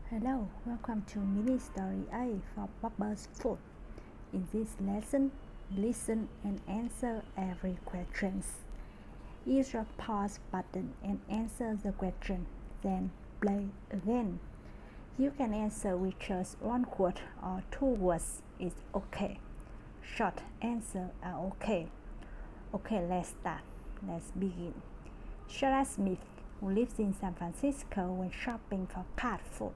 Hello, welcome to Mini Story A for Bubba's Food. In this lesson, listen and answer every question. Use your pause button and answer the question, then play again. You can answer with just one word or two words. It's okay. Short answers are okay. Okay, let's start. Let's begin. Sarah Smith, who lives in San Francisco, went shopping for cat food.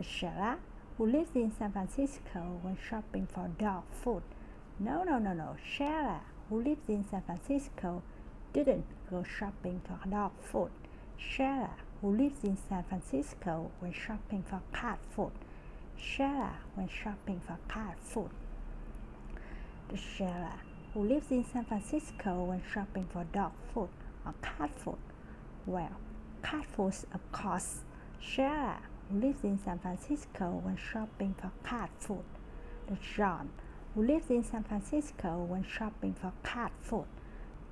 Sarah, who lives in San Francisco, went shopping for dog food. No. Sarah, who lives in San Francisco, didn't go shopping for dog food. Sarah, who lives in San Francisco, went shopping for cat food. Sarah went shopping for cat food. Sarah, who lives in San Francisco, went shopping for dog food or cat food. Well, cat food, of course. Sarah, who lives in San Francisco, went shopping for cat food. John, who lives in San Francisco, went shopping for cat food.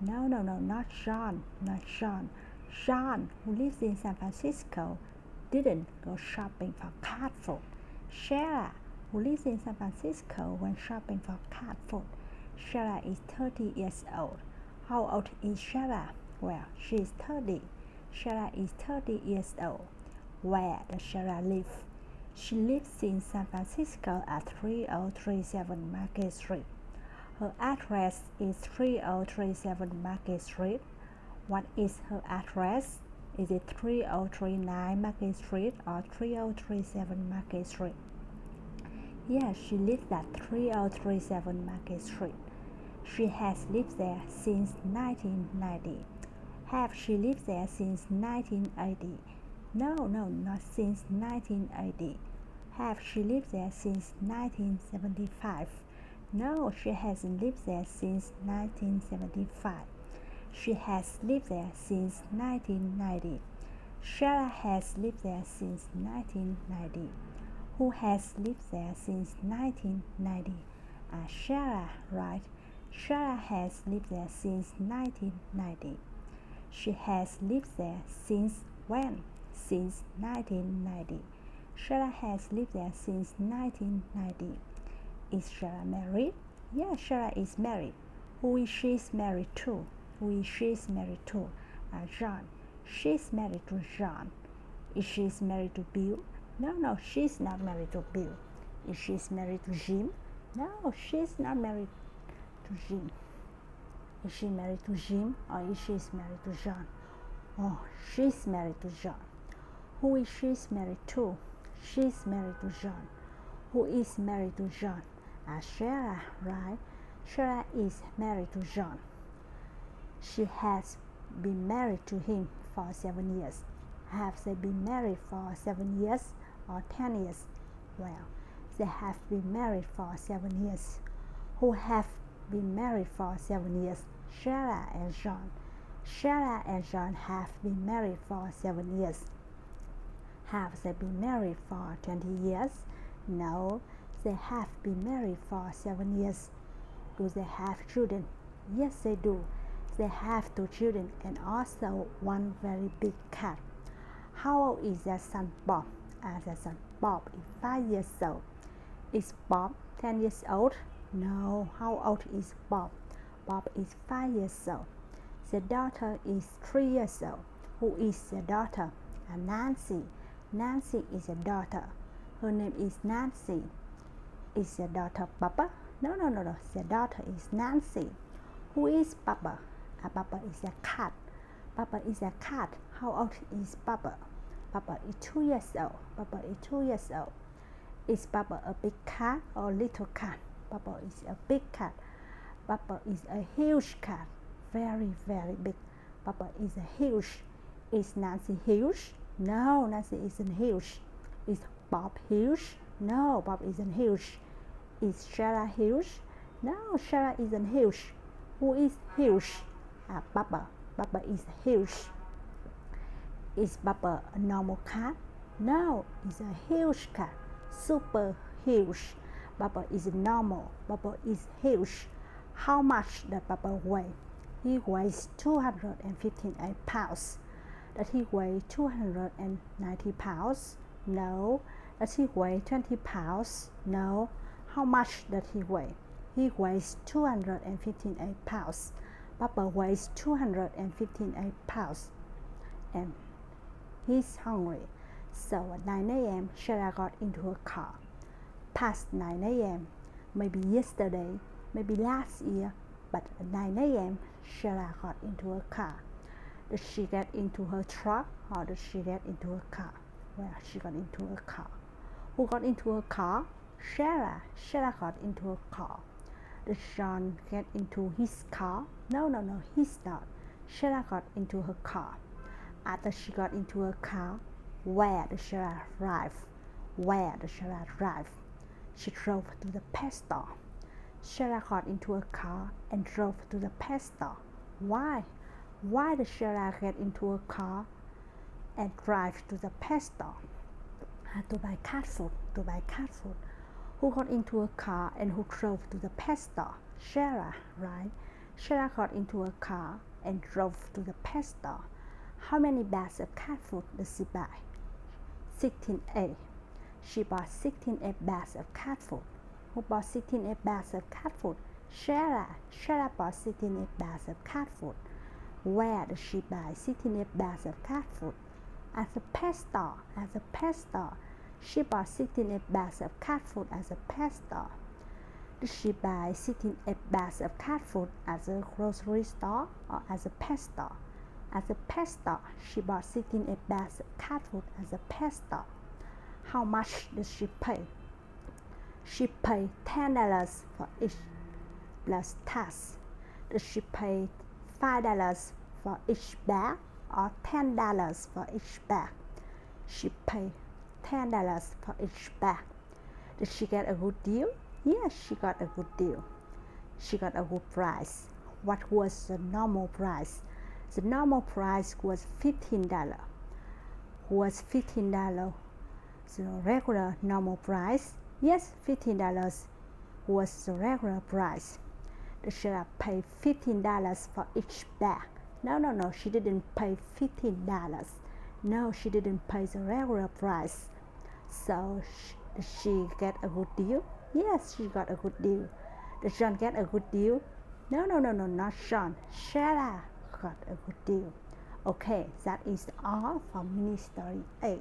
No, not John. John, who lives in San Francisco, didn't go shopping for cat food. Sarah, who lives in San Francisco, went shopping for cat food. Sarah is 30 years old. How old is Sarah? Well, she is 30. Sarah is 30 years old. Where does Sarah live? She lives in San Francisco at 3037 Market Street. Her address is 3037 Market Street. What is her address? Is it 3039 Market Street or 3037 Market Street? Yes, she lives at 3037 Market Street. She has lived there since 1990. Have she lived there since 1980? No, not since 1980. Have she lived there since 1975? No, she hasn't lived there since 1975. She has lived there since 1990. Sarah has lived there since 1990. Who has lived there since 1990? Sarah, right? Sarah has lived there since 1990. She has lived there since when? Since 1990. Sarah has lived there since 1990. Is Sarah married? Yes, Sarah is married. Who is she married to? Who is she married to? John. She's married to John. Is she married to Bill? No, she's not married to Bill. Is she married to Jim? No, she's not married to Jim. Is she married to Jim or is she married to John? Oh, she's married to John. Who is she married to? She's married to John. Who is married to John? Sarah, right? Sarah is married to John. She has been married to him for 7 years. Have they been married for 7 years or 10 years? Well, they have been married for 7 years. Who have been married for 7 years? Sarah and John. Sarah and John have been married for 7 years. Have they been married for 20 years? No, they have been married for 7 years. Do they have children? Yes, they do. They have 2 children and also one very big cat. How old is their son Bob? Their son Bob is 5 years old. Is Bob 10 years old? No. How old is Bob? Bob is 5 years old. The daughter is 3 years old. Who is the daughter? Nancy. Nancy is a daughter. Her name is Nancy. Is the daughter Bubba? No. The daughter is Nancy. Who is Bubba? Bubba is a cat. Bubba is a cat. How old is Bubba? Bubba is 2 years old. Bubba is 2 years old. Is Bubba a big cat or little cat? Bubba is a big cat. Bubba is a huge cat. Very, very big. Bubba is a huge. Is Nancy huge? No, Nancy isn't huge. Is Bob huge? No, Bob isn't huge. Is Sarah huge? No, Sarah isn't huge. Who is huge? Bubba. Bubba is huge. Is Bubba a normal cat? No, it's a huge cat. Super huge. Bubba is normal. Bubba is huge. How much does Bubba weigh? He weighs 258 pounds. Does he weigh 290 pounds? No. Does he weigh 20 pounds? No. How much does he weigh? He weighs 258 pounds. Bubba weighs 258 pounds. And he's hungry. So at 9 a.m., Sarah got into a car. Past 9 a.m., maybe yesterday, maybe last year, but at 9 a.m., Sarah got into a car. Did she get into her truck or did she get into a car? Well, she got into a car. Who got into a car? Sarah. Sarah got into a car. Did John get into his car? No, he's not. Sarah got into her car. After she got into her car, where did Sarah drive? Where did Sarah drive? She drove to the pet store. Sarah got into a car and drove to the pet store. Why? Why did Sarah get into a car and drive to the pet store? To buy cat food. Who got into a car and who drove to the pet store? Sarah, right? Sarah got into a car and drove to the pet store. How many bags of cat food did she buy? 16 She bought 16 bags of cat food. Who bought 16 bags of cat food? Sarah. Sarah bought 16 bags of cat food. Where did she buy 16 bags of cat food? At the pet store. She bought 16 bags of cat food at the pet store. Did she buy 16 bags of cat food at the grocery store or at the pet store? At the pet store, she bought 16 bags of cat food at the pet store. How much did she pay? She paid $10 for each plus tax. Did she pay $5 for each bag or $10 for each bag? She paid $10 for each bag. Did she get a good deal? Yes, she got a good deal. She got a good price. What was the normal price? The normal price was $15. Was $15 the regular normal price? Yes, $15 was the regular price. Did Sarah pay $15 for each bag? No, she didn't pay $15. No, she didn't pay the regular price. So, did she get a good deal? Yes, she got a good deal. Did John get a good deal? No, not John. Sarah got a good deal. Okay, that is all for mini story A.